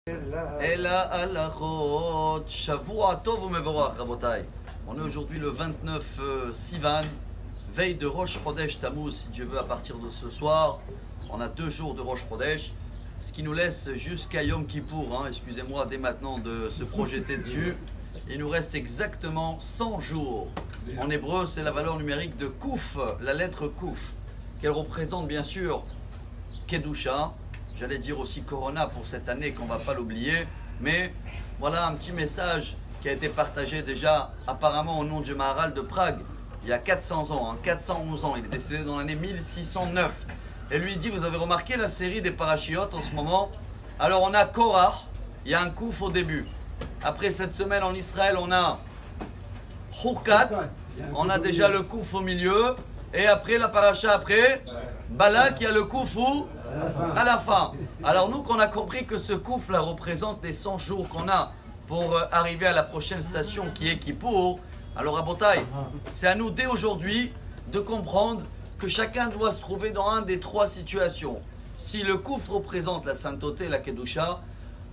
Ela alachot, Shavua Tov umevorach, Rabotai. On est aujourd'hui le 29 Sivan, veille de Rosh Chodesh Tammuz, si Dieu veut, à partir de ce soir. On a 2 jours de Rosh Chodesh, ce qui nous laisse jusqu'à Yom Kippour, excusez-moi dès maintenant de se projeter dessus. Il nous reste exactement 100 jours. En hébreu, c'est la valeur numérique de Kouf, la lettre Kouf, qu'elle représente bien sûr Kedusha. J'allais dire aussi Corona pour cette année, qu'on ne va pas l'oublier. Mais voilà un petit message qui a été partagé déjà apparemment au nom du Maharal de Prague, il y a 400 ans, 411 ans. Il est décédé dans l'année 1609. Et lui dit, vous avez remarqué la série des parachiotes en ce moment? Alors on a Korah, il y a un Kouf au début. Après cette semaine en Israël, on a Hukat, on a déjà le Kouf au milieu. Et après la paracha, après Balak, il y a le Kouf où à la fin. Alors nous, qu'on a compris que ce Kouf là représente les 100 jours qu'on a pour arriver à la prochaine station qui est Kippour. Alors à Botaï, c'est à nous dès aujourd'hui de comprendre que chacun doit se trouver dans un des 3 situations. Si le Kouf représente la sainteté, la Kedusha,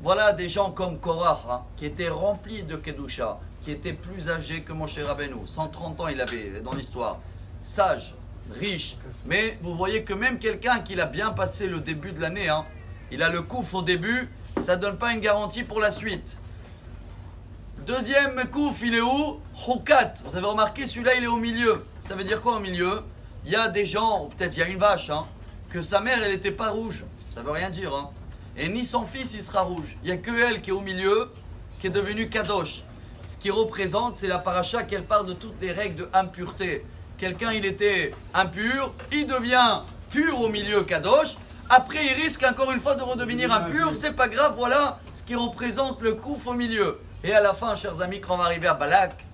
voilà des gens comme Korah, qui étaient remplis de Kedusha, qui étaient plus âgés que Moshe Rabbeinu. 130 ans il avait dans l'histoire. Sage, riche. Mais vous voyez que même quelqu'un qui a bien passé le début de l'année, il a le Kouf au début, ça ne donne pas une garantie pour la suite. Deuxième Kouf, il est où? Hukat. Vous avez remarqué, celui-là, il est au milieu. Ça veut dire quoi au milieu? Il y a des gens, ou peut-être il y a une vache, que sa mère, elle n'était pas rouge. Ça ne veut rien dire. Et ni son fils, il sera rouge. Il n'y a que elle qui est au milieu, qui est devenue Kadosh. Ce qui représente, c'est la paracha qu'elle parle de toutes les règles de impureté. Quelqu'un, il était impur, il devient pur au milieu Kadosh. Après, il risque encore une fois de redevenir impur. C'est pas grave, voilà ce qui représente le Kouf au milieu. Et à la fin, chers amis, quand on va arriver à Balak,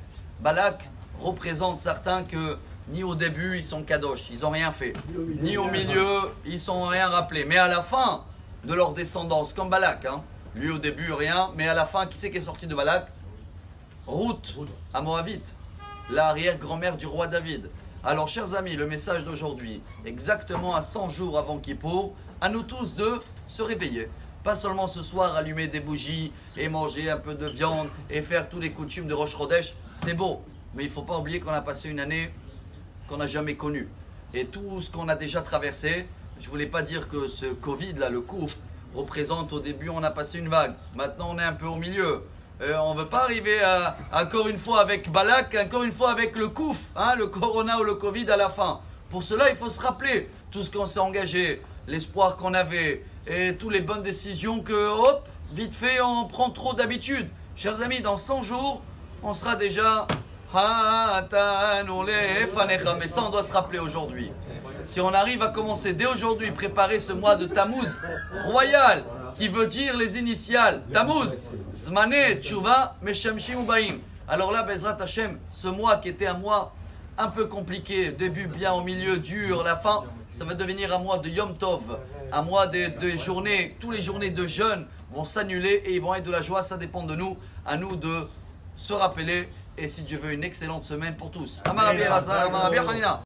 Balak représente certains que ni au début, ils sont Kadosh, ils n'ont rien fait. Ni au milieu, ils ne sont rien rappelés. Mais à la fin de leur descendance, comme Balak, lui au début, rien. Mais à la fin, qui c'est qui est sorti de Balak? Ruth, à Moabite, l'arrière-grand-mère du roi David. Alors, chers amis, le message d'aujourd'hui, exactement à 100 jours avant Kippour, à nous tous de se réveiller. Pas seulement ce soir allumer des bougies et manger un peu de viande et faire tous les coutumes de Rosh Chodesh, c'est beau. Mais il ne faut pas oublier qu'on a passé une année qu'on n'a jamais connue. Et tout ce qu'on a déjà traversé, je ne voulais pas dire que ce Covid, là, le Kouf, représente au début, on a passé une vague. Maintenant, on est un peu au milieu. On ne veut pas arriver encore une fois avec Balak, encore une fois avec le Kouf, le Corona ou le Covid à la fin. Pour cela, il faut se rappeler tout ce qu'on s'est engagé, l'espoir qu'on avait et toutes les bonnes décisions que, hop, vite fait, on prend trop d'habitude. Chers amis, dans 100 jours, on sera déjà... Mais ça, on doit se rappeler aujourd'hui. Si on arrive à commencer dès aujourd'hui, préparer ce mois de Tammuz royal, qui veut dire les initiales, Tammuz, Zmane, Tshuva, Meshamshim Ubaim. Alors là, Bezrat Hashem, ce mois qui était un mois un peu compliqué, début bien, au milieu dur, la fin, ça va devenir un mois de Yom Tov, un mois de journées, toutes les journées de jeûne vont s'annuler et ils vont être de la joie, ça dépend de nous, à nous de se rappeler, et si Dieu veut, une excellente semaine pour tous. Amar Rabbi Elazar, Amar Rabbi Hanina.